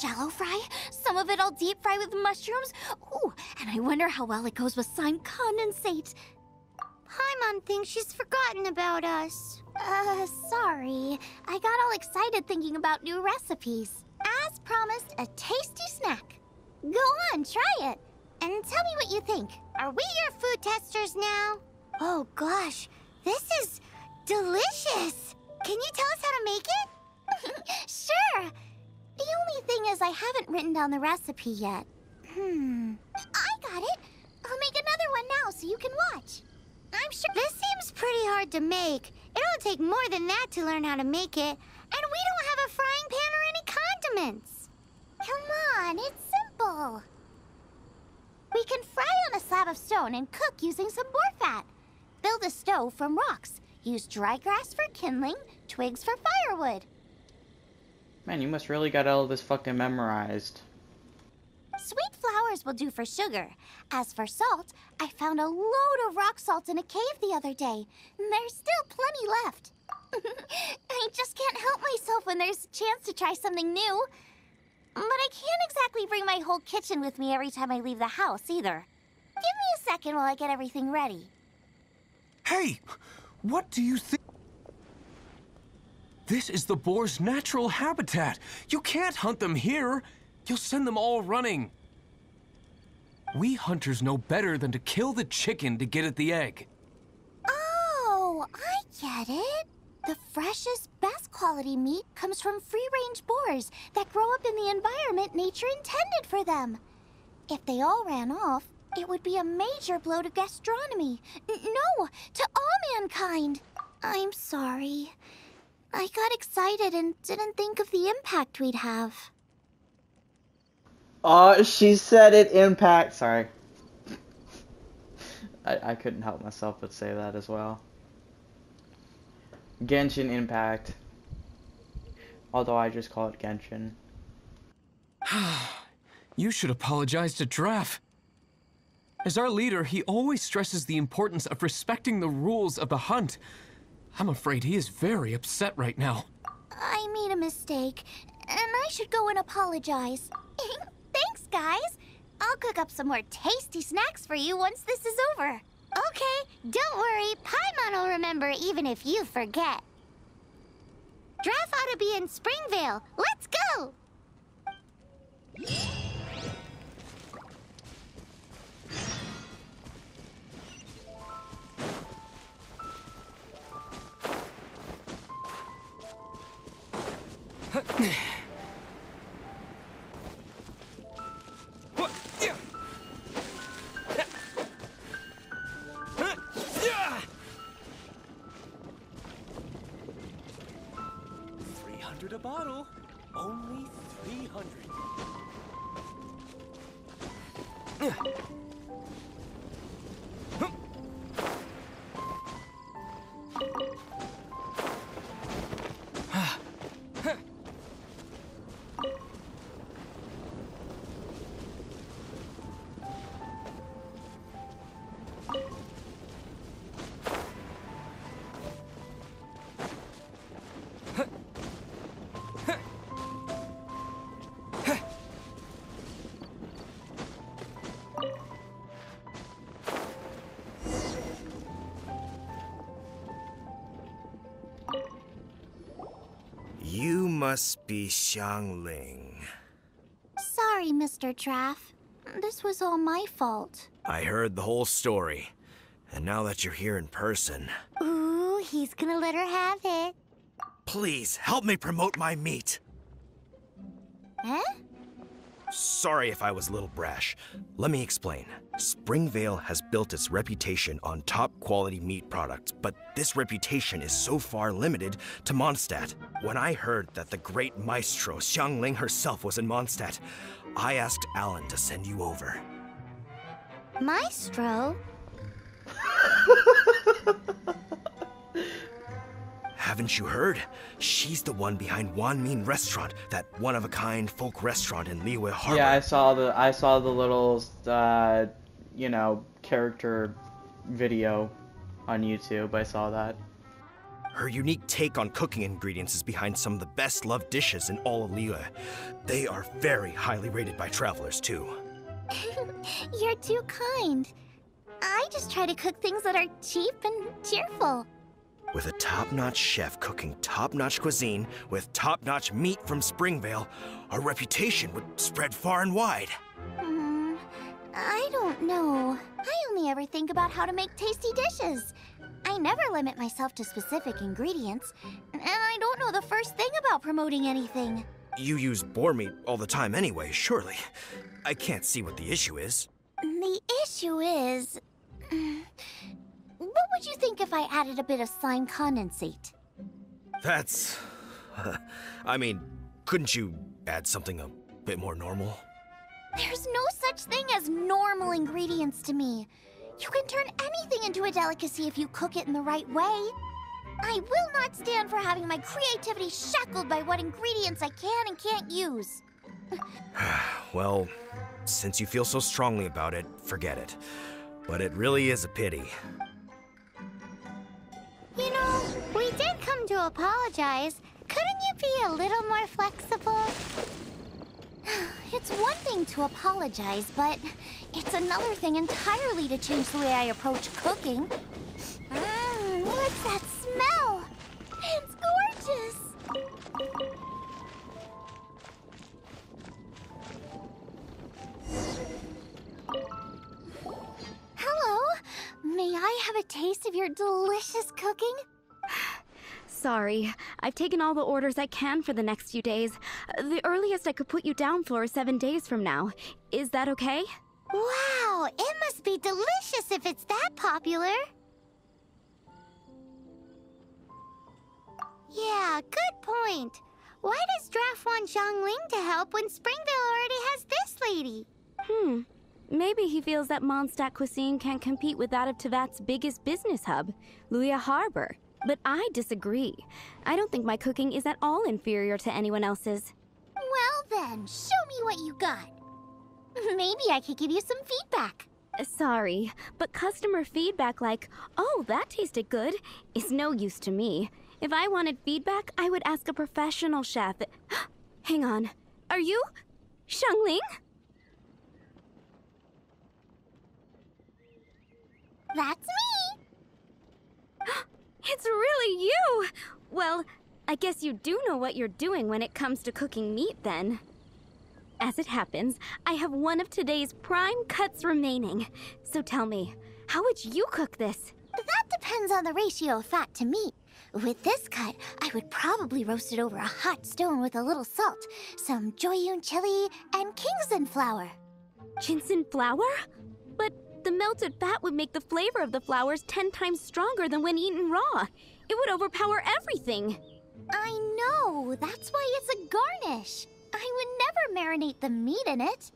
shallow fry, some of it I'll deep fry with mushrooms. Ooh, and I wonder how well it goes with slime condensate. Paimon thinks she's forgotten about us. Sorry. I got all excited thinking about new recipes. As promised, a tasty snack. Go on, try it, and tell me what you think. Are we your food testers now? Oh gosh, this is delicious. Can you tell us how to make it? Sure. The only thing is I haven't written down the recipe yet. I got it. I'll make another one now so you can watch. I'm sure this seems pretty hard to make. It'll take more than that to learn how to make it. And we don't have a frying pan or any condiments. Come on, it's simple. We can fry on a slab of stone and cook using some boar fat. Build a stove from rocks. Use dry grass for kindling, twigs for firewood. Man, you must really got all this fucking memorized. Sweet flowers will do for sugar. As for salt, I found a load of rock salt in a cave the other day. There's still plenty left. I just can't help myself when there's a chance to try something new. But I can't exactly bring my whole kitchen with me every time I leave the house, either. Give me a second while I get everything ready. Hey! What do you think? This is the boar's natural habitat. You can't hunt them here. You'll send them all running. We hunters know better than to kill the chicken to get at the egg. Oh, I get it. The freshest, best quality meat comes from free-range boars that grow up in the environment nature intended for them. If they all ran off, it would be a major blow to gastronomy. No, to all mankind. I'm sorry. I got excited and didn't think of the impact we'd have. Oh, she said it impact. Sorry. I couldn't help myself but say that as well. Genshin Impact. Although I just call it Genshin. You should apologize to Draff. As our leader, he always stresses the importance of respecting the rules of the hunt. I'm afraid he is very upset right now. I made a mistake, and I should go and apologize. Thanks, guys. I'll cook up some more tasty snacks for you once this is over. Okay, don't worry. Paimon will remember even if you forget. Draff ought to be in Springvale. Let's go! A bottle, only 300. You must be Xiangling. Sorry, Mr. Draff. This was all my fault. I heard the whole story. And now that you're here in person... Ooh, he's gonna let her have it. Please, help me promote my meat. Huh? Sorry if I was a little brash. Let me explain. Springvale has built its reputation on top-quality meat products, but this reputation is so far limited to Mondstadt. When I heard that the great maestro Xiangling herself was in Mondstadt, I asked Alan to send you over. Maestro? Haven't you heard? She's the one behind Wanmin Restaurant, that one-of-a-kind folk restaurant in Liyue Harbor. Yeah, I saw the little, you know, character video on YouTube. I saw that. Her unique take on cooking ingredients is behind some of the best loved dishes in all of Liyue. They are very highly rated by travelers, too. You're too kind. I just try to cook things that are cheap and cheerful. With a top-notch chef cooking top-notch cuisine with top-notch meat from Springvale, our reputation would spread far and wide. I don't know. I only ever think about how to make tasty dishes. I never limit myself to specific ingredients, and I don't know the first thing about promoting anything. You use boar meat all the time anyway, surely. I can't see what the issue is. The issue is... What would you think if I added a bit of slime condensate? That's... I mean, couldn't you add something a bit more normal? There's no such thing as normal ingredients to me. You can turn anything into a delicacy if you cook it in the right way. I will not stand for having my creativity shackled by what ingredients I can and can't use. Well, since you feel so strongly about it, forget it. But it really is a pity. You know, we did come to apologize. Couldn't you be a little more flexible? It's one thing to apologize, but it's another thing entirely to change the way I approach cooking. What's that smell? It's gorgeous! Hello, may I have a taste of your delicious cooking? Sorry, I've taken all the orders I can for the next few days. The earliest I could put you down for is 7 days from now. Is that okay? Wow, it must be delicious if it's that popular. Yeah, good point. Why does Draft want Xiangling to help when Springvale already has this lady? Maybe he feels that Mondstadt cuisine can't compete with that of Tevat's biggest business hub, Liyue Harbor. But I disagree. I don't think my cooking is at all inferior to anyone else's. Well then, show me what you got. Maybe I could give you some feedback. Sorry, but customer feedback like, "Oh, that tasted good," is no use to me. If I wanted feedback, I would ask a professional chef. Hang on. Are you Xiangling? That's me! It's really you! Well, I guess you do know what you're doing when it comes to cooking meat, then. As it happens, I have one of today's prime cuts remaining. So tell me, how would you cook this? That depends on the ratio of fat to meat. With this cut, I would probably roast it over a hot stone with a little salt, some Joyun chili, and Kingston flour. Ginseng flour? But the melted fat would make the flavor of the flowers 10 times stronger than when eaten raw. It would overpower everything. I know, that's why it's a garnish. I would never marinate the meat in it.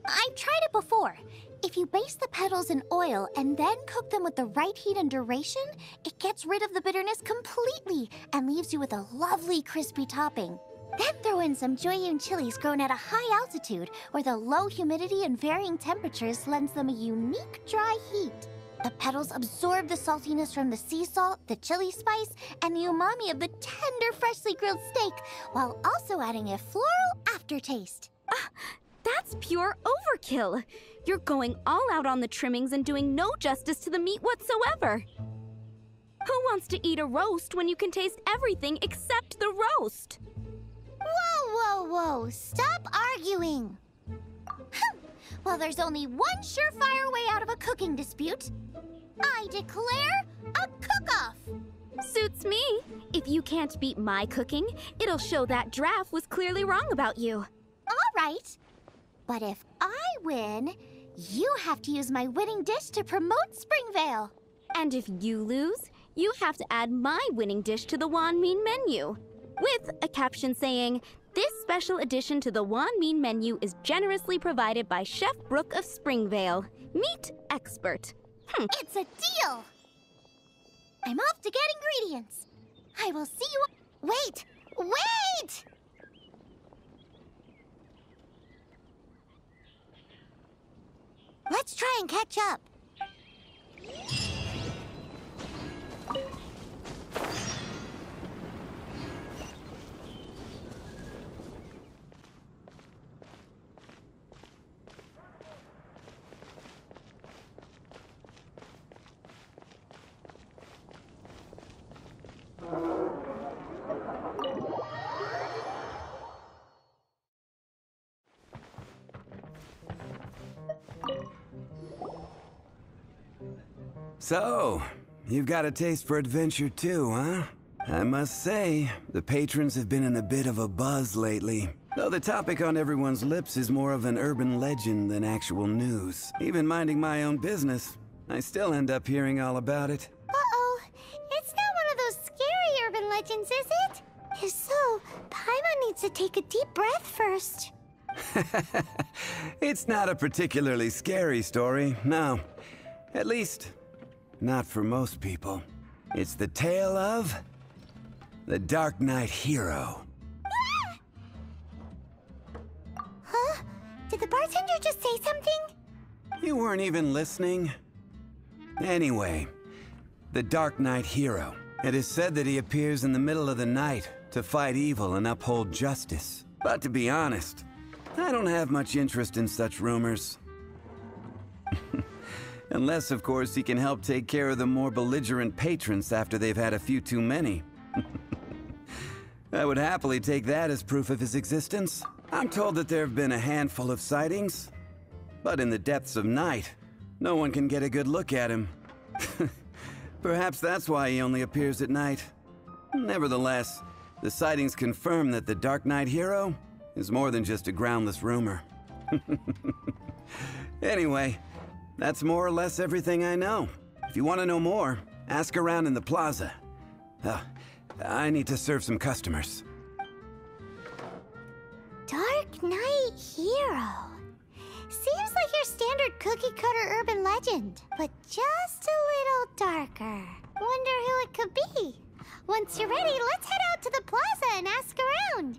I've tried it before. If you baste the petals in oil and then cook them with the right heat and duration, it gets rid of the bitterness completely and leaves you with a lovely crispy topping. Then throw in some Joyun chilies grown at a high altitude where the low humidity and varying temperatures lends them a unique dry heat. The petals absorb the saltiness from the sea salt, the chili spice, and the umami of the tender, freshly grilled steak, while also adding a floral aftertaste. That's pure overkill. You're going all out on the trimmings and doing no justice to the meat whatsoever. Who wants to eat a roast when you can taste everything except the roast? Whoa, whoa, whoa! Stop arguing! Well, there's only one surefire way out of a cooking dispute. I declare a cook-off! Suits me. If you can't beat my cooking, it'll show that Draft was clearly wrong about you. All right. But if I win, you have to use my winning dish to promote Springvale. And if you lose, you have to add my winning dish to the Wanmin menu. With a caption saying, "This special addition to the Wanmin menu is generously provided by Chef Brooke of Springvale, meat expert." It's a deal! I'm off to get ingredients. I will see you... Wait! Wait! Let's try and catch up. So, you've got a taste for adventure too, huh? I must say, the patrons have been in a bit of a buzz lately. Though the topic on everyone's lips is more of an urban legend than actual news. Even minding my own business, I still end up hearing all about it. Uh-oh. It's not one of those scary urban legends, is it? If so, Paimon needs to take a deep breath first. It's not a particularly scary story, no. At least, not for most people. It's the tale of the Dark Knight Hero. Huh? Did the bartender just say something? You weren't even listening. Anyway, the Dark Knight Hero. It is said that he appears in the middle of the night to fight evil and uphold justice. But to be honest, I don't have much interest in such rumors. Unless, of course, he can help take care of the more belligerent patrons after they've had a few too many. I would happily take that as proof of his existence. I'm told that there have been a handful of sightings, but in the depths of night, no one can get a good look at him. Perhaps that's why he only appears at night. Nevertheless, the sightings confirm that the Dark Knight Hero is more than just a groundless rumor. Anyway, that's more or less everything I know. If you want to know more, ask around in the plaza. I need to serve some customers. Dark Knight Hero. Seems like your standard cookie-cutter urban legend, but just a little darker. Wonder who it could be. Once you're ready, let's head out to the plaza and ask around.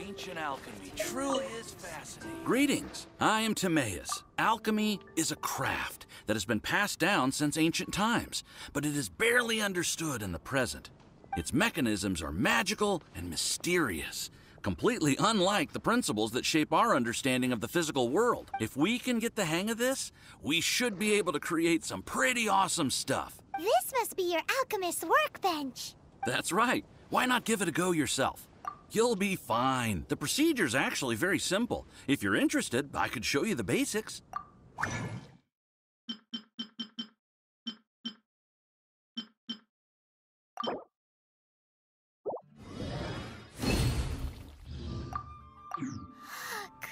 Ancient alchemy truly is fascinating. Greetings, I am Timaeus. Alchemy is a craft that has been passed down since ancient times, but it is barely understood in the present. Its mechanisms are magical and mysterious, completely unlike the principles that shape our understanding of the physical world. If we can get the hang of this, we should be able to create some pretty awesome stuff. This must be your alchemist's workbench. That's right. Why not give it a go yourself? You'll be fine. The procedure's actually very simple. If you're interested, I could show you the basics.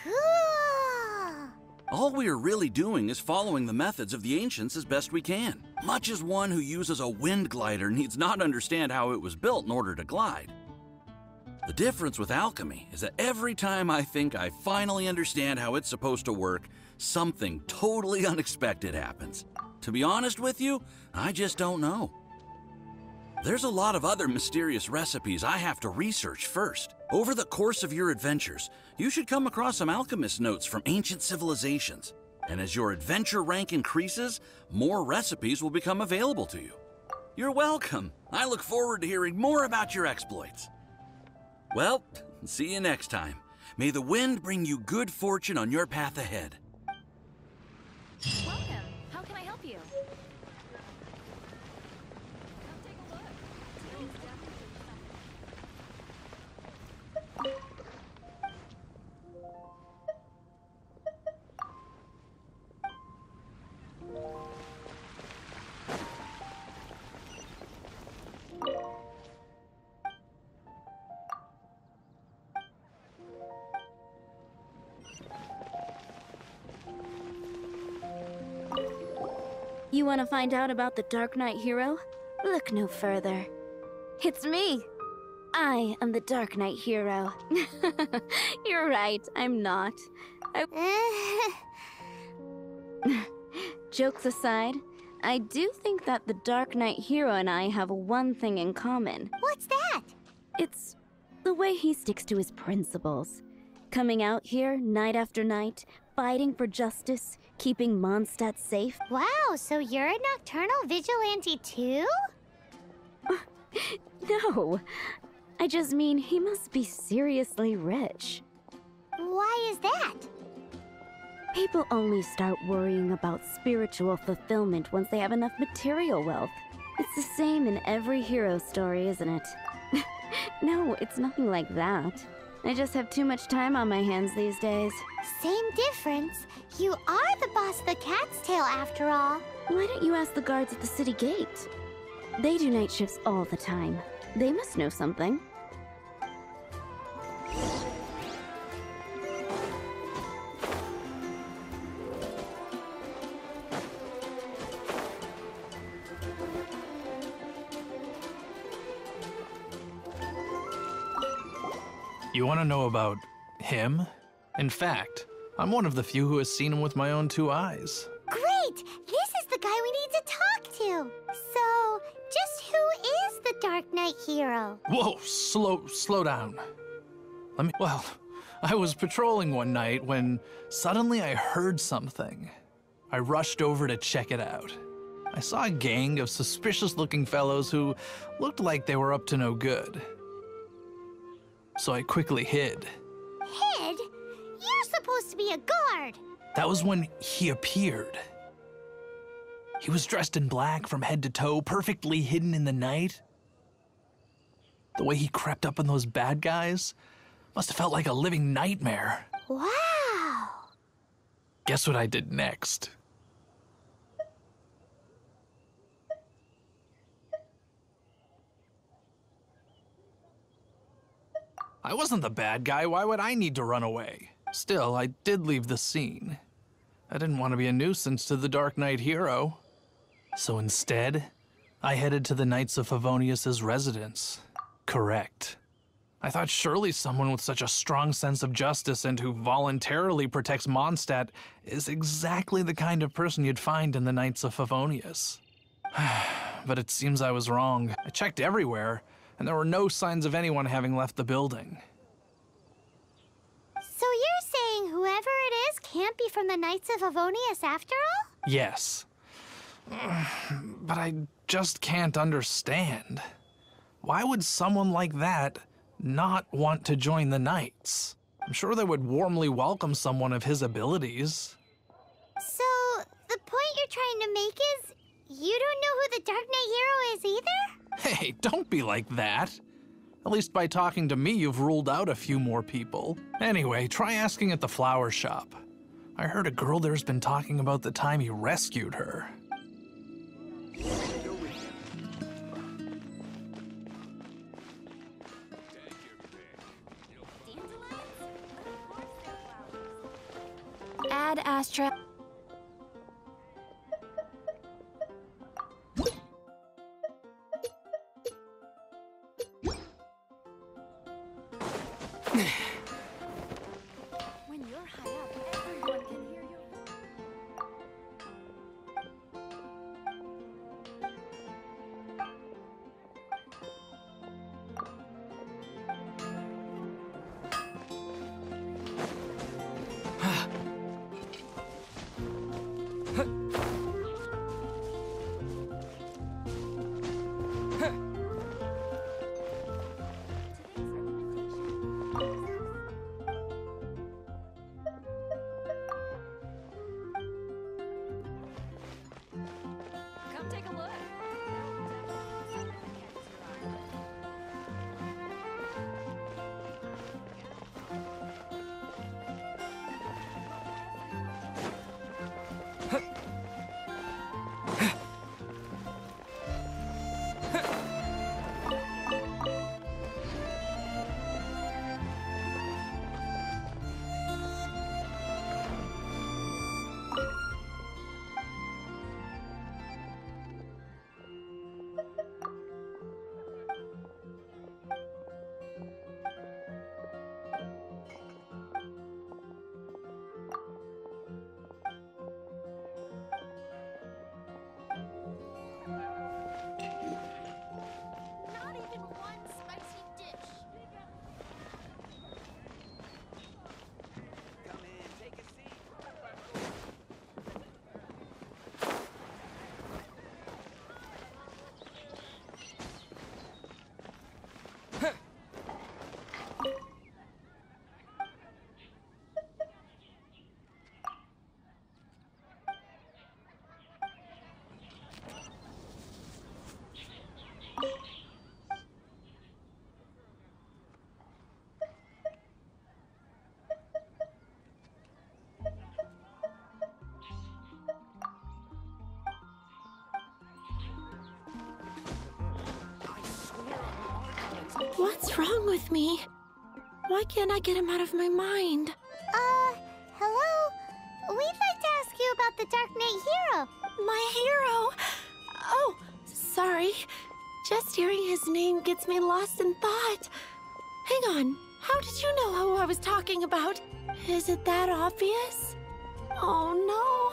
Cool! All we are really doing is following the methods of the ancients as best we can. Much as one who uses a wind glider needs not understand how it was built in order to glide. The difference with alchemy is that every time I think I finally understand how it's supposed to work, something totally unexpected happens. To be honest with you, I just don't know. There's a lot of other mysterious recipes I have to research first. Over the course of your adventures, you should come across some alchemist notes from ancient civilizations. And as your adventure rank increases, more recipes will become available to you. You're welcome. I look forward to hearing more about your exploits. Well, see you next time. May the wind bring you good fortune on your path ahead. Welcome. How can I help you? You want to find out about the Dark Knight Hero? Look no further. It's me. I am the Dark Knight Hero. You're right, I'm not. Jokes aside, I do think that the Dark Knight hero and I have one thing in common. What's that? It's the way he sticks to his principles. Coming out here night after night, fighting for justice, keeping Mondstadt safe. Wow, so you're a nocturnal vigilante too? No, I just mean he must be seriously rich. Why is that? People only start worrying about spiritual fulfillment once they have enough material wealth. It's the same in every hero story, isn't it? No, it's nothing like that. I just have too much time on my hands these days. Same difference. You are the boss of the Cat's Tail after all. Why don't you ask the guards at the city gate? They do night shifts all the time. They must know something. You want to know about him? In fact, I'm one of the few who has seen him with my own 2 eyes. Great! This is the guy we need to talk to. So, just who is the Dark Knight hero? Whoa, slow down. Well, I was patrolling one night when suddenly I heard something. I rushed over to check it out. I saw a gang of suspicious-looking fellows who looked like they were up to no good. So I quickly hid. Hid? You're supposed to be a guard. That was when he appeared. He was dressed in black from head to toe, perfectly hidden in the night. The way he crept up on those bad guys must have felt like a living nightmare. Wow. Guess what I did next? I wasn't the bad guy. Why would I need to run away? Still, I did leave the scene. I didn't want to be a nuisance to the Dark Knight hero. So instead, I headed to the Knights of Favonius' residence. Correct. I thought surely someone with such a strong sense of justice and who voluntarily protects Mondstadt is exactly the kind of person you'd find in the Knights of Favonius. But it seems I was wrong. I checked everywhere, and there were no signs of anyone having left the building. So you're saying whoever it is can't be from the Knights of Favonius after all? Yes. But I just can't understand. Why would someone like that not want to join the Knights? I'm sure they would warmly welcome someone of his abilities. So, the point you're trying to make is you don't know who the Dark Knight hero is either? Hey, don't be like that. At least by talking to me, you've ruled out a few more people. Anyway, try asking at the flower shop. I heard a girl there's been talking about the time he rescued her. Ad Astra. When you're high up, everyone can hear your What's wrong with me? Why can't I get him out of my mind? Hello? We'd like to ask you about the Dark Knight Hero. My hero! Oh, sorry. Just hearing his name gets me lost in thought. Hang on, how did you know who I was talking about? Is it that obvious? Oh no,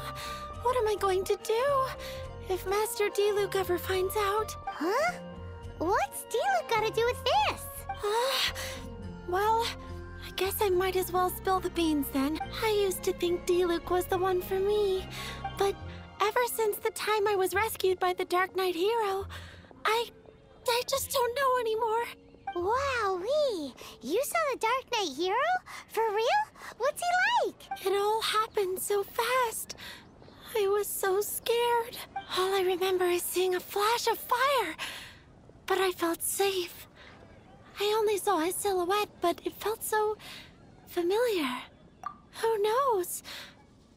what am I going to do if Master Diluc ever finds out? Huh? What's Diluc got to do with this? Well, I guess I might as well spill the beans then. I used to think Diluc was the one for me, but ever since the time I was rescued by the Dark Knight Hero, I just don't know anymore. Wowee! You saw the Dark Knight Hero? For real? What's he like? It all happened so fast. I was so scared. All I remember is seeing a flash of fire, but I felt safe. I only saw his silhouette, but it felt so familiar. Who knows?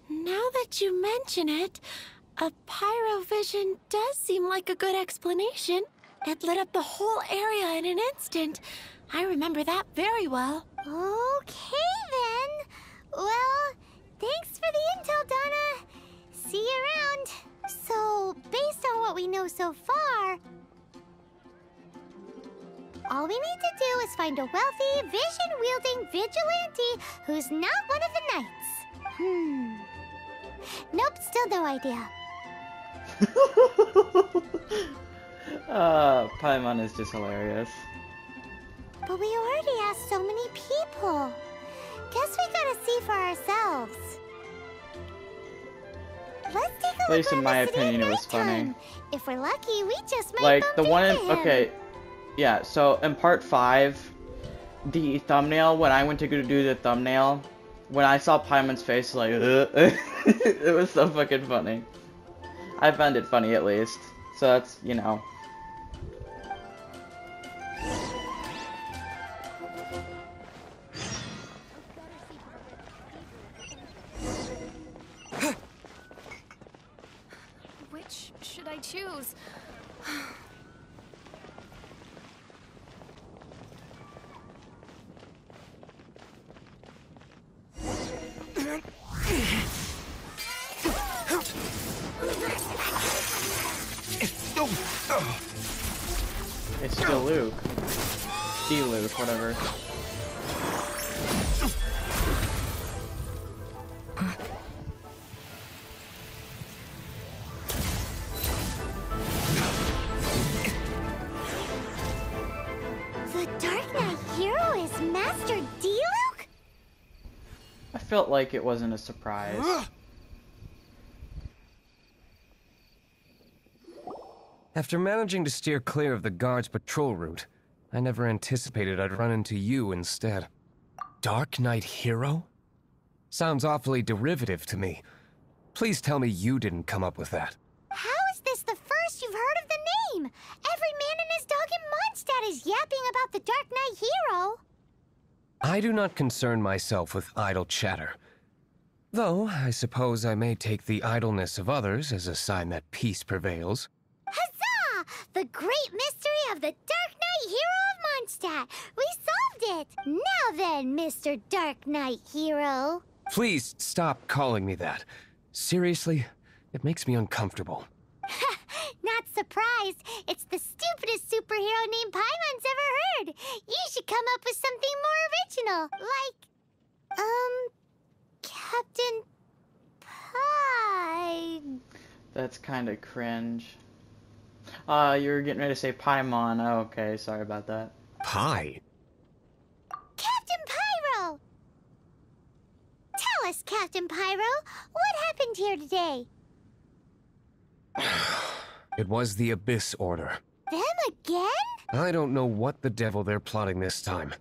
Now that you mention it, a pyrovision does seem like a good explanation. It lit up the whole area in an instant. I remember that very well. Okay then. Well, thanks for the intel, Donna. See you around. So, based on what we know so far, all we need to do is find a wealthy, vision-wielding vigilante who's not one of the knights. Nope, still no idea. Paimon is just hilarious. But we already asked so many people. Guess we gotta see for ourselves. Let's take a At look least in around my the city opinion, at it was funny. nighttime. If we're lucky, we just might Like, the bump one in... into him. Okay. Yeah, so in part 5, the thumbnail, when I went to go do the thumbnail, when I saw Paimon's face, like, it was so fucking funny. I found it funny, at least. So that's, you know. Which should I choose? It's still Luke. Luke, whatever. The Dark Knight Hero is Master Diluc? I felt like it wasn't a surprise. After managing to steer clear of the guard's patrol route, I never anticipated I'd run into you instead. Dark Knight Hero? Sounds awfully derivative to me. Please tell me you didn't come up with that. How is this the first you've heard of the name? Every man and his dog in Mondstadt is yapping about the Dark Knight Hero. I do not concern myself with idle chatter. Though, I suppose I may take the idleness of others as a sign that peace prevails. Huzzah! The great mystery of the Dark Knight Hero of Mondstadt! We solved it! Now then, Mr. Dark Knight Hero. Please stop calling me that. Seriously, it makes me uncomfortable. Not surprised. It's the stupidest superhero name Paimon's ever heard. You should come up with something more original. Like, Captain Pie. That's kind of cringe. You were getting ready to say Paimon. Oh, okay, sorry about that. Pie? Captain Pyro! Tell us, Captain Pyro, what happened here today? It was the Abyss Order. Them again? I don't know what the devil they're plotting this time.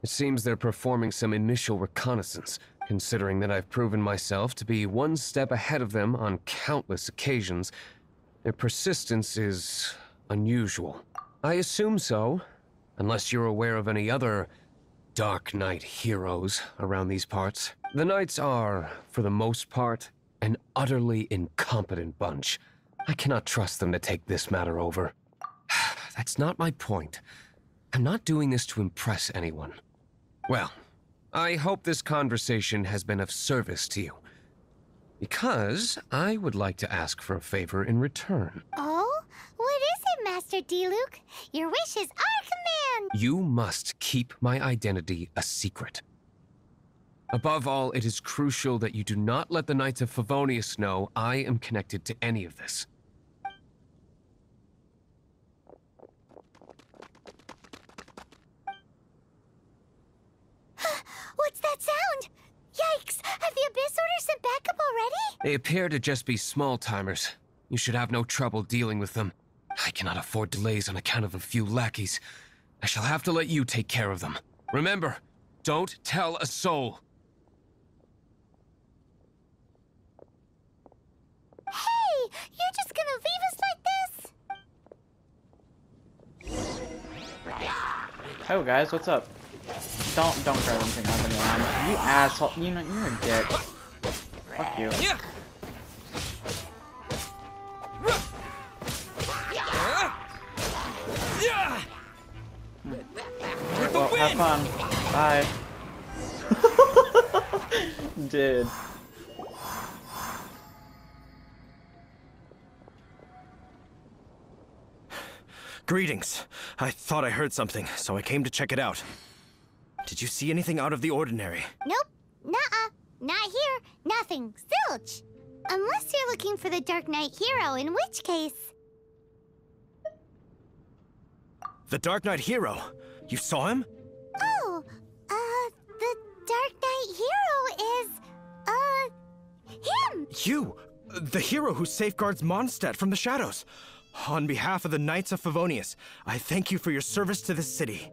It seems they're performing some initial reconnaissance, considering that I've proven myself to be one step ahead of them on countless occasions. Their persistence is unusual. I assume so, unless you're aware of any other Dark Knight heroes around these parts. The Knights are, for the most part, an utterly incompetent bunch. I cannot trust them to take this matter over. That's not my point. I'm not doing this to impress anyone. Well, I hope this conversation has been of service to you. Because I would like to ask for a favor in return. Oh? What is it, Master Diluc? Your wish is our command! You must keep my identity a secret. Above all, it is crucial that you do not let the Knights of Favonius know I am connected to any of this. What's that sound? Yikes! Have the Abyss Order sent backup already? They appear to just be small-timers. You should have no trouble dealing with them. I cannot afford delays on account of a few lackeys. I shall have to let you take care of them. Remember, don't tell a soul. Hey! You're just gonna leave us like this? Oh, guys, what's up? Don't grab anything out of the line. You asshole. You know, you're a dick. Fuck you. Well, have fun. Bye. Dude. Greetings. I thought I heard something, so I came to check it out. Did you see anything out of the ordinary? Nope. Nuh-uh. Not here. Nothing. Zilch. Unless you're looking for the Dark Knight hero, in which case... The Dark Knight hero? You saw him? Oh, the Dark Knight hero is, him! You! The hero who safeguards Mondstadt from the shadows. On behalf of the Knights of Favonius, I thank you for your service to this city.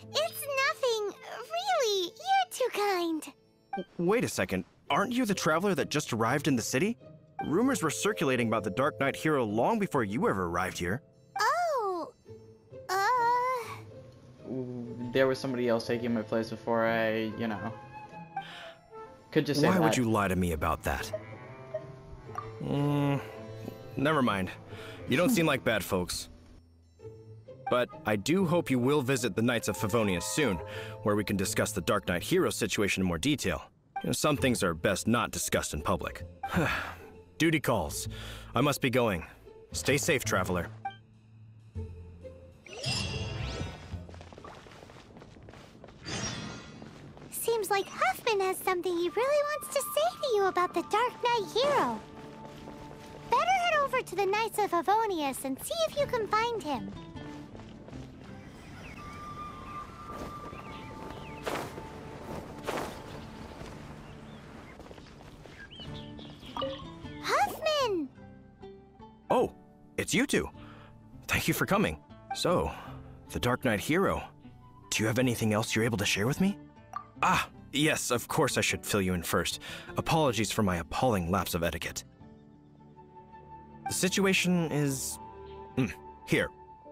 It's nothing. Really, you're too kind. Wait a second. Aren't you the traveler that just arrived in the city? Rumors were circulating about the Dark Knight hero long before you ever arrived here. Oh, There was somebody else taking my place before I, you know. Could just say Why that. would you lie to me about that? Never mind. You don't seem like bad folks. But I do hope you will visit the Knights of Favonius soon, where we can discuss the Dark Knight hero situation in more detail. You know, some things are best not discussed in public. Duty calls. I must be going. Stay safe, traveler. seems like Huffman has something he really wants to say to you about the Dark Knight hero. Better head over to the Knights of Favonius and see if you can find him. Huffman! Oh, it's you two. Thank you for coming. So, the Dark Knight hero. Do you have anything else you're able to share with me? Ah, yes, of course I should fill you in first. Apologies for my appalling lapse of etiquette. The situation is... Here,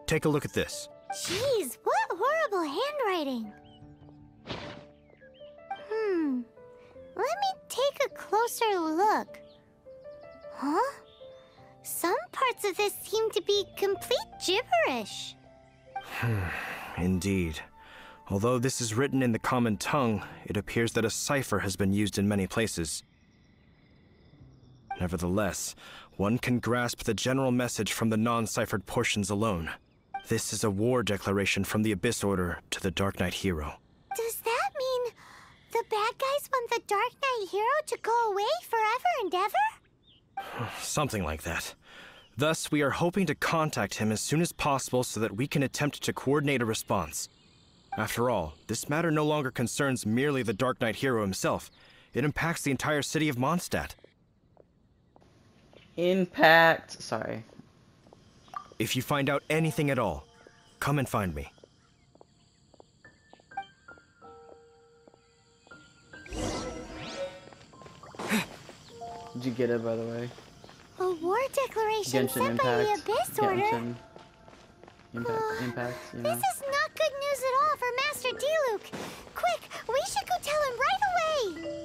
take a look at this. Jeez, what horrible handwriting. Let me take a closer look. Huh? Some parts of this seem to be complete gibberish. Indeed. Although this is written in the common tongue, it appears that a cipher has been used in many places. Nevertheless, one can grasp the general message from the non-ciphered portions alone. This is a war declaration from the Abyss Order to the Dark Knight hero. Does that mean the bad guys want the Dark Knight hero to go away forever and ever? Something like that. Thus, we are hoping to contact him as soon as possible so that we can attempt to coordinate a response. After all, this matter no longer concerns merely the Dark Knight hero himself. It impacts the entire city of Mondstadt. Impact. Sorry. If you find out anything at all, come and find me. Did you get it, by the way? A war declaration Genshin sent by the Impact. Abyss Order? Genshin Impact, you know. This is not good news at all for Master Diluc. Quick, we should go tell him right away.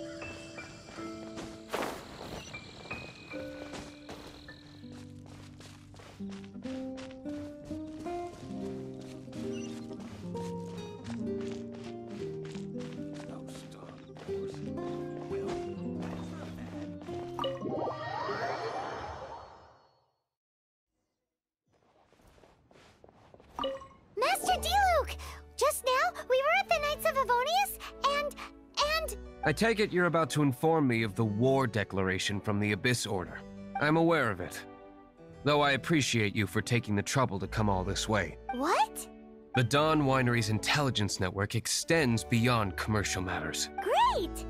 I take it you're about to inform me of the war declaration from the Abyss Order. I'm aware of it. Though I appreciate you for taking the trouble to come all this way. What? The Dawn Winery's intelligence network extends beyond commercial matters. Great!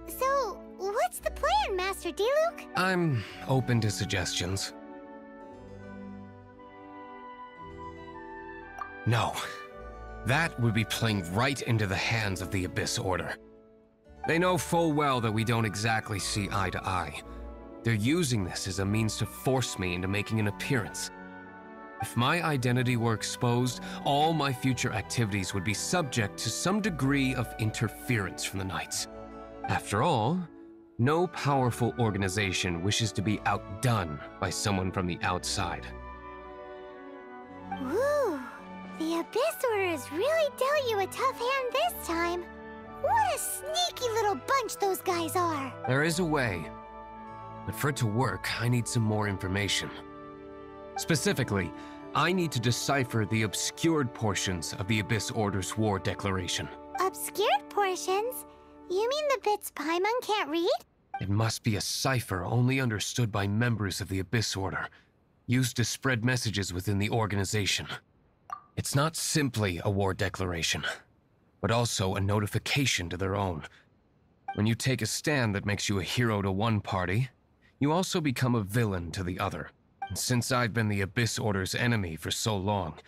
So, what's the plan, Master Diluc? I'm open to suggestions. No. That would be playing right into the hands of the Abyss Order. They know full well that we don't exactly see eye to eye. They're using this as a means to force me into making an appearance. If my identity were exposed, all my future activities would be subject to some degree of interference from the Knights. After all, no powerful organization wishes to be outdone by someone from the outside. Woo! The Abyss Order has really dealt you a tough hand this time. What a sneaky little bunch those guys are! There is a way, but for it to work, I need some more information. Specifically, I need to decipher the obscured portions of the Abyss Order's war declaration. Obscured portions? You mean the bits Paimon can't read? It must be a cipher only understood by members of the Abyss Order, used to spread messages within the organization. It's not simply a war declaration, but also a notification to their own. When you take a stand that makes you a hero to one party, you also become a villain to the other. And since I've been the Abyss Order's enemy for so long,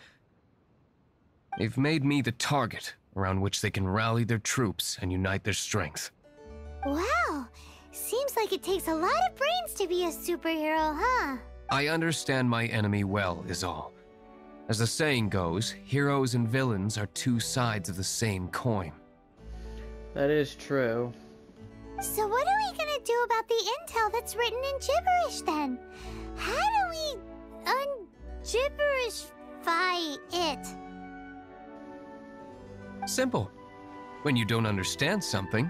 they've made me the target around which they can rally their troops and unite their strength. Wow! Seems like it takes a lot of brains to be a superhero, huh? I understand my enemy well, is all. As the saying goes, heroes and villains are two sides of the same coin. That is true. So what are we gonna do about the intel that's written in gibberish then? How do we un-gibberishify it? Simple. When you don't understand something,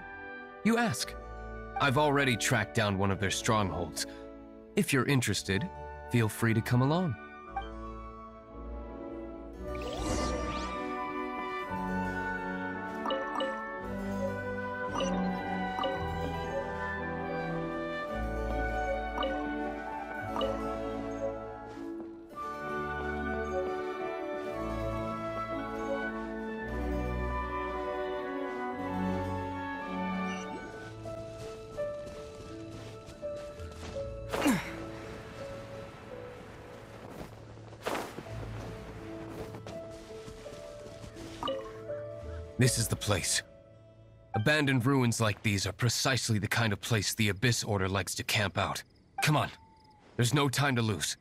you ask. I've already tracked down one of their strongholds. If you're interested, feel free to come along. This is the place. Abandoned ruins like these are precisely the kind of place the Abyss Order likes to camp out. Come on. There's no time to lose.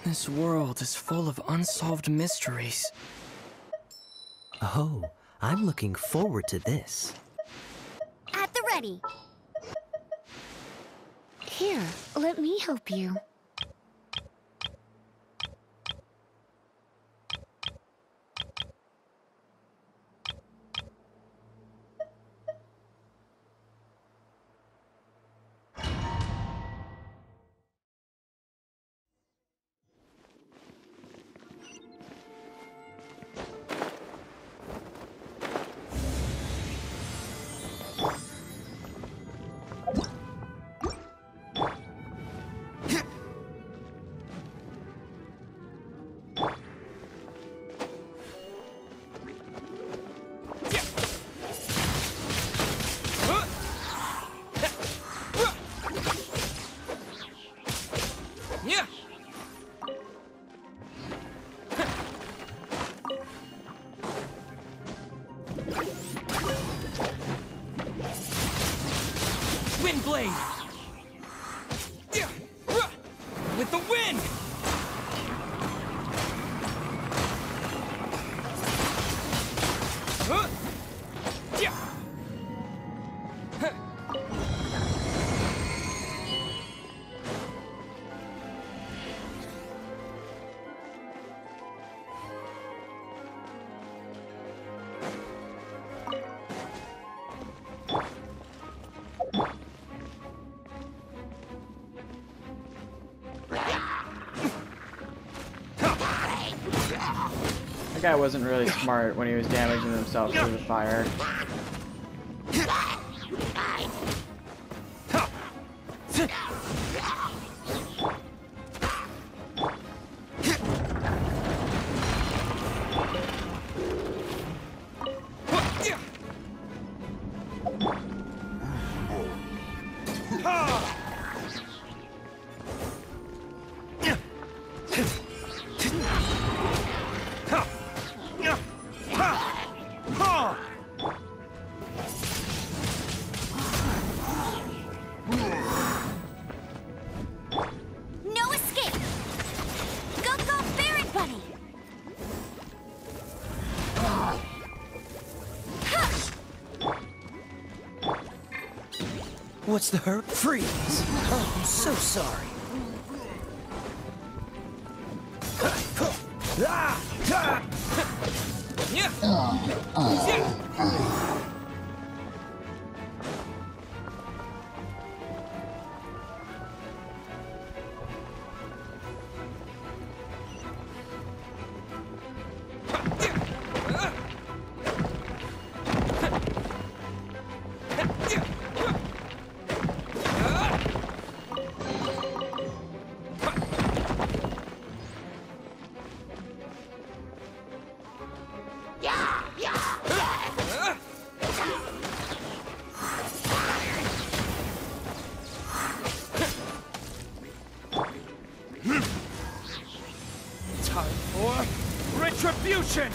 This world is full of unsolved mysteries. Oh, I'm looking forward to this. At the ready. Here, let me help you. Windblade! With the wind! That guy wasn't really smart when he was damaging himself through the fire. No escape! Go, go, Barret Bunny! What's the hurt? Freeze! Oh, I'm so sorry. Time for retribution!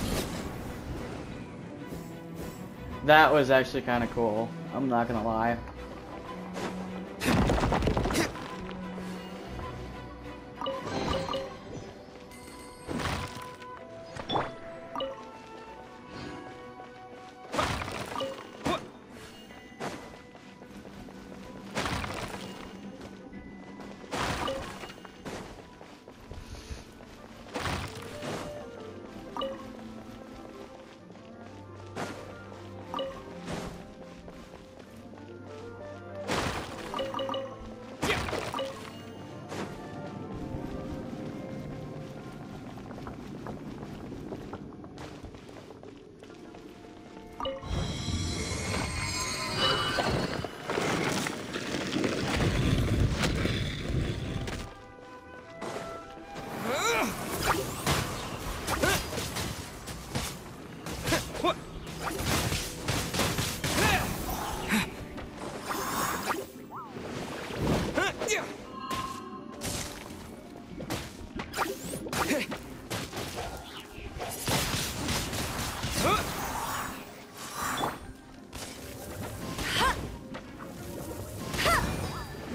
That was actually kind of cool. I'm not gonna lie.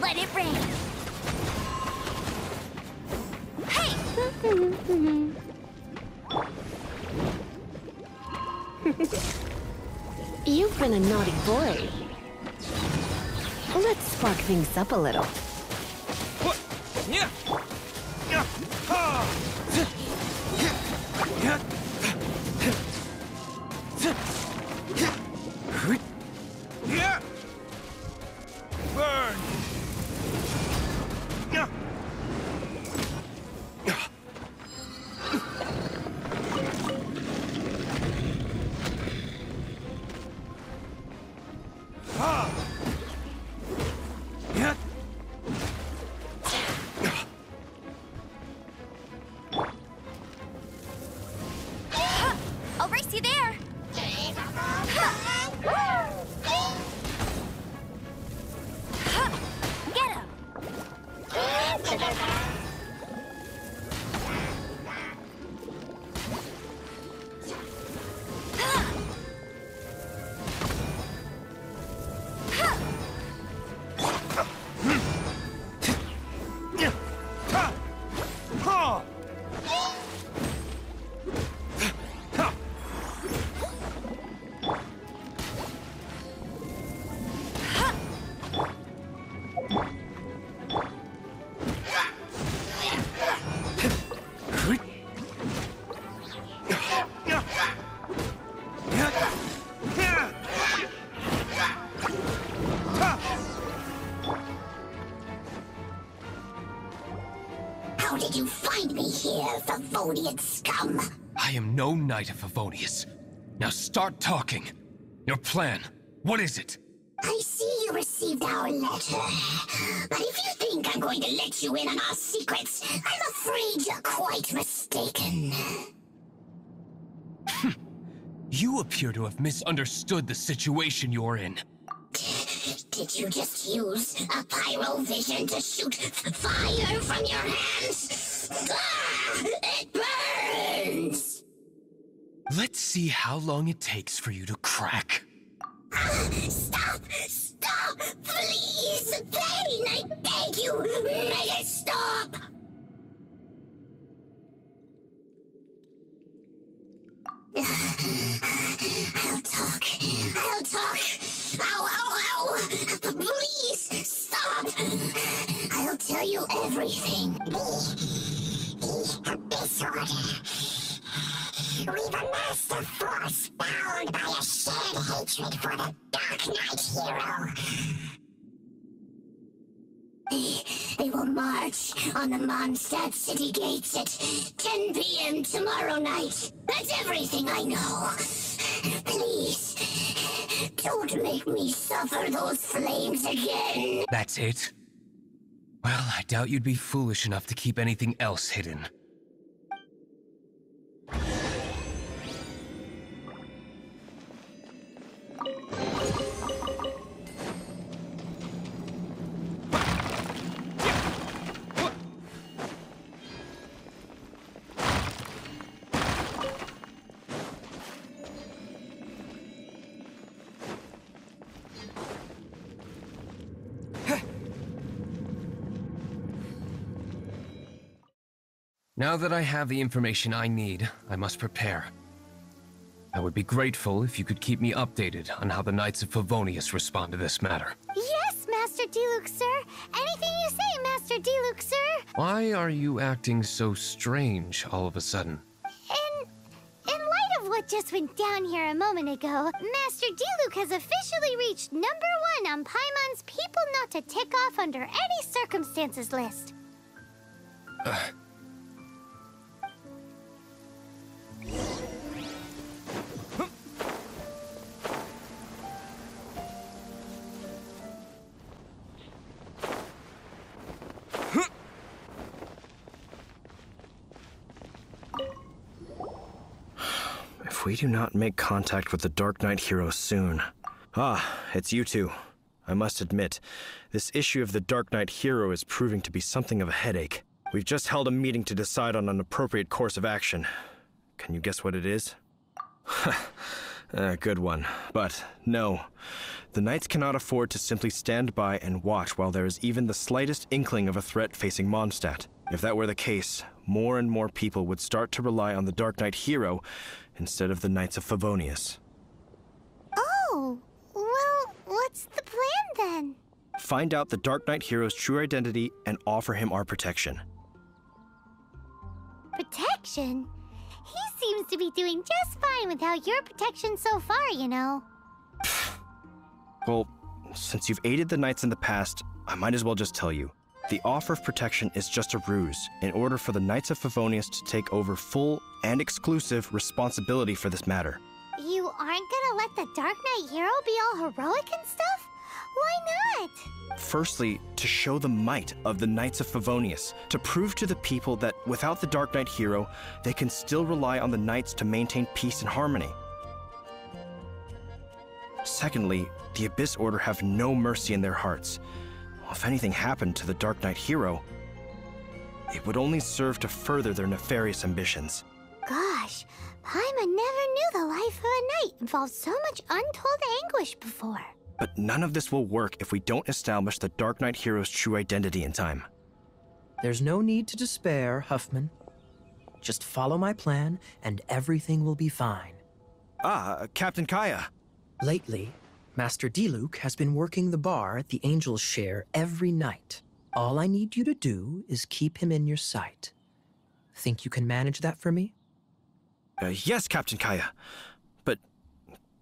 Let it rain! You've been a naughty boy. Let's spark things up a little. Burn! I'll race you there! Get him! How did you find me here, Favonian scum? I am no Knight of Favonius. Now start talking. Your plan, what is it? I see you received our letter. But if you think I'm going to let you in on our secrets, I'm afraid you're quite mistaken. You appear to have misunderstood the situation you're in. Did you just use a pyrovision to shoot fire from your hands? Ah, it burns! Let's see how long it takes for you to crack. Stop! Stop! Please! Pain! I beg you! Make it stop! I'll talk. I'll talk. Ow, ow, ow! Please, stop! I'll tell you everything. Disorder. We've amassed a force bound by a shared hatred for the Dark Knight hero. They will march on the Mondstadt city gates at 10 p.m. tomorrow night. That's everything I know. Please, don't make me suffer those flames again. That's it? Well, I doubt you'd be foolish enough to keep anything else hidden. Now that I have the information I need, I must prepare. I would be grateful if you could keep me updated on how the Knights of Favonius respond to this matter. Yes, Master Diluc, sir. Anything you say, Master Diluc, sir. Why are you acting so strange all of a sudden? In light of what just went down here a moment ago, Master Diluc has officially reached #1 on Paimon's People Not to Tick Off Under Any Circumstances list. If we do not make contact with the Dark Knight hero soon... Ah, it's you two. I must admit, this issue of the Dark Knight hero is proving to be something of a headache. We've just held a meeting to decide on an appropriate course of action. Can you guess what it is? Good one. But no, the Knights cannot afford to simply stand by and watch while there is even the slightest inkling of a threat facing Mondstadt. If that were the case, more and more people would start to rely on the Dark Knight hero instead of the Knights of Favonius. Oh, well, what's the plan then? Find out the Dark Knight hero's true identity and offer him our protection. Protection? He seems to be doing just fine without your protection so far, you know. Well, since you've aided the Knights in the past, I might as well just tell you. The offer of protection is just a ruse in order for the Knights of Favonius to take over full and exclusive responsibility for this matter. You aren't gonna let the Dark Knight hero be all heroic and stuff? Why not? Firstly, to show the might of the Knights of Favonius, to prove to the people that without the Dark Knight hero, they can still rely on the Knights to maintain peace and harmony. Secondly, the Abyss Order have no mercy in their hearts. If anything happened to the Dark Knight hero, it would only serve to further their nefarious ambitions. Gosh, Paimon never knew the life of a knight involved so much untold anguish before. But none of this will work if we don't establish the Dark Knight hero's true identity in time. There's no need to despair, Huffman. Just follow my plan, and everything will be fine. Captain Kaya. Lately, Master Diluc has been working the bar at the Angel's Share every night. All I need you to do is keep him in your sight. Think you can manage that for me? Yes, Captain Kaya. But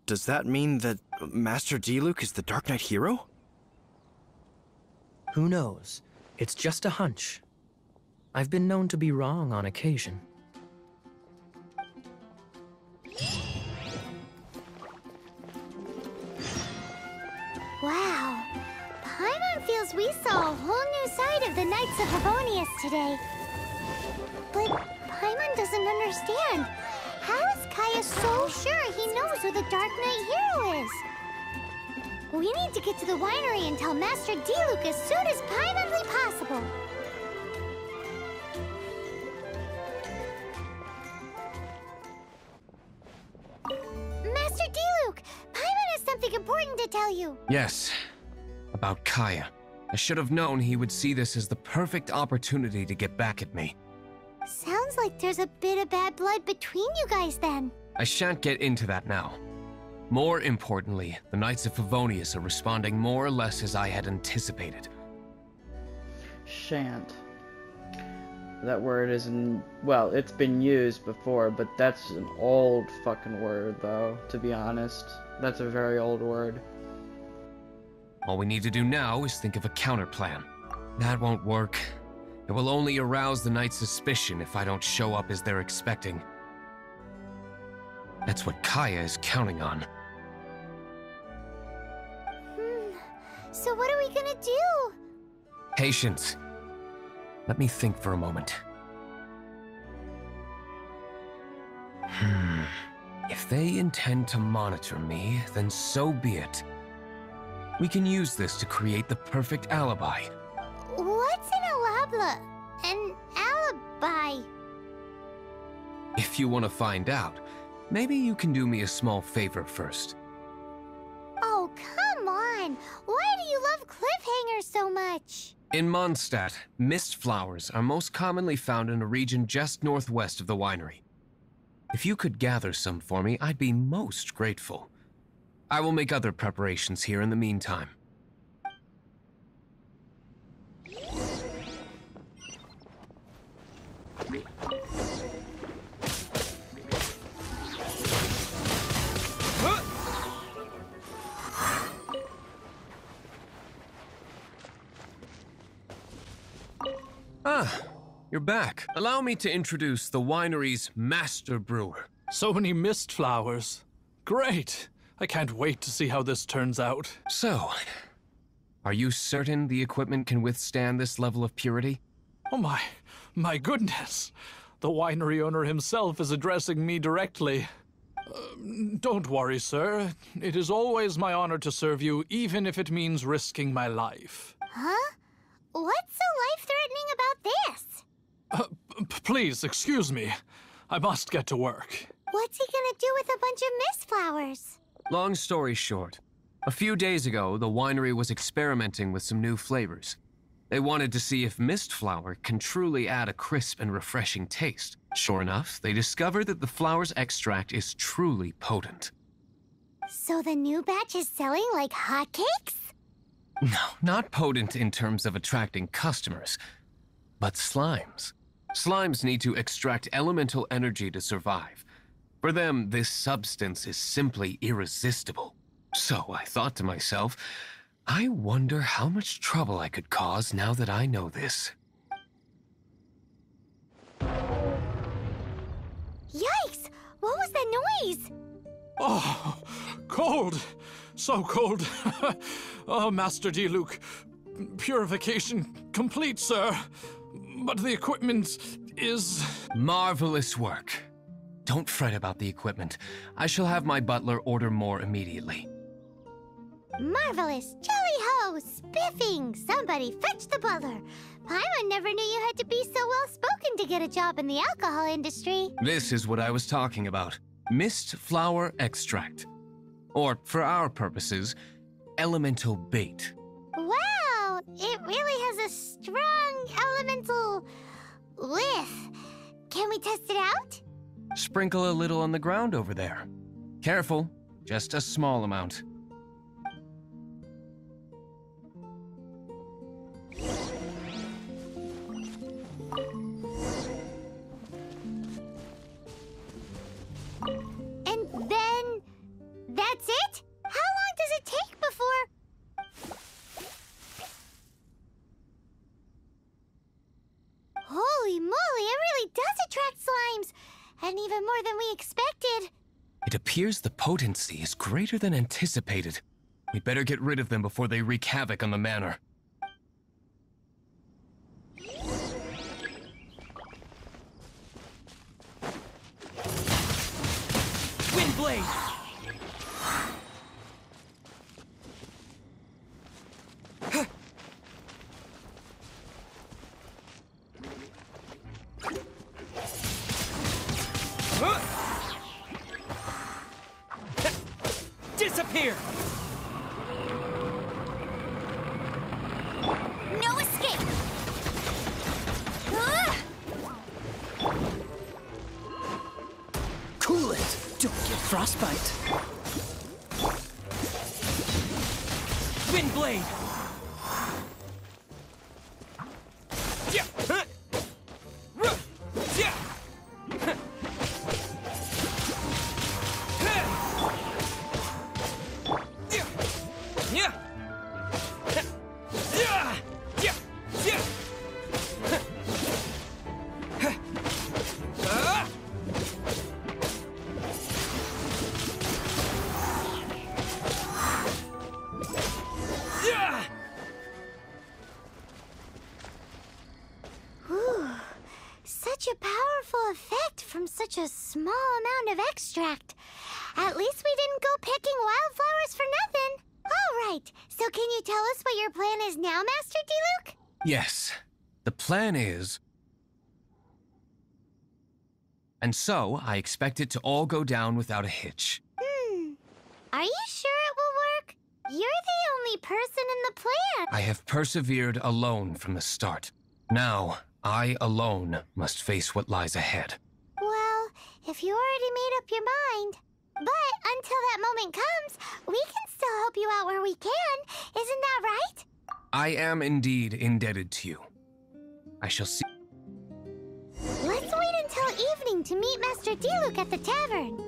does that mean that Master Diluc is the Dark Knight hero? Who knows? It's just a hunch. I've been known to be wrong on occasion. Knights of Favonius today. But Paimon doesn't understand. How is Kaya so sure he knows who the Dark Knight hero is? We need to get to the winery and tell Master Diluc as soon as Paimonly possible. Master Diluc, Paimon has something important to tell you. Yes, about Kaya. I should have known he would see this as the perfect opportunity to get back at me. Sounds like there's a bit of bad blood between you guys then. I shan't get into that now. More importantly, the Knights of Favonius are responding more or less as I had anticipated. Shan't. That word isn't... Well, it's been used before, but that's an old fucking word, though, to be honest. That's a very old word. All we need to do now is think of a counterplan. That won't work. It will only arouse the Knight's suspicion if I don't show up as they're expecting. That's what Kaya is counting on. So what are we gonna do? Patience. Let me think for a moment. If they intend to monitor me, then so be it. We can use this to create the perfect alibi. What's an alabla? An alibi? If you want to find out, maybe you can do me a small favor first. Oh, come on! Why do you love cliffhangers so much? In Mondstadt, mist flowers are most commonly found in a region just northwest of the winery. If you could gather some for me, I'd be most grateful. I will make other preparations here in the meantime. Ah, you're back. Allow me to introduce the winery's master brewer. So many mist flowers. Great. I can't wait to see how this turns out. So, are you certain the equipment can withstand this level of purity? Oh my goodness. The winery owner himself is addressing me directly. Don't worry, sir. It is always my honor to serve you, even if it means risking my life. Huh? What's so life-threatening about this? Please, excuse me. I must get to work. What's he gonna do with a bunch of mist flowers? Long story short, a few days ago, the winery was experimenting with some new flavors. They wanted to see if mist flower can truly add a crisp and refreshing taste. Sure enough, they discovered that the flower's extract is truly potent. So the new batch is selling like hotcakes? No, not potent in terms of attracting customers, but slimes. Slimes need to extract elemental energy to survive. For them, this substance is simply irresistible. So I thought to myself, I wonder how much trouble I could cause now that I know this. Yikes! What was that noise? Oh, cold. So cold. Oh, Master Diluc. Purification complete, sir. But the equipment is... Marvelous work. Don't fret about the equipment. I shall have my butler order more immediately. Marvelous! Jolly-ho! Spiffing! Somebody fetch the butler! Paimon never knew you had to be so well-spoken to get a job in the alcohol industry. This is what I was talking about. Mist flower extract. Or, for our purposes, elemental bait. Wow! It really has a strong elemental whiff. Can we test it out? Sprinkle a little on the ground over there. Careful, just a small amount. And then... that's it? How long does it take before... Holy moly, it really does attract slimes! And even more than we expected. It appears the potency is greater than anticipated. We better get rid of them before they wreak havoc on the manor. blade! Disappear! No escape! Cool it! Don't get frostbite. Wind blade! Yeah. Huh. Ruh. Yeah. Huh. Huh. Yeah. Yeah. Huh. Yeah. Yeah. Yeah. Huh. Huh. Ah. Yeah. Ooh, such a powerful effect from such a small amount of extract. At least we didn't go picking wildflowers for nothing. All right, so can you tell us what your plan is now, Master Diluc? Yes. The plan is... And so, I expect it to all go down without a hitch. Are you sure it will work? You're the only person in the plan. I have persevered alone from the start. Now, I alone must face what lies ahead. Well, if you already made up your mind. But until that moment comes, we can still help you out where we can. Isn't that right? I am indeed indebted to you. I shall see... Let's wait until evening to meet Master Diluc at the tavern.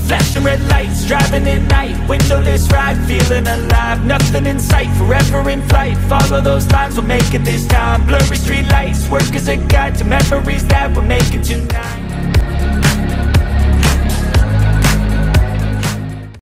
Flashing red lights, driving at night, windowless ride, feeling alive, nothing in sight, forever in flight, follow those lines, we'll make it this time, blurry street lights, work as a guide to memories that we're making tonight.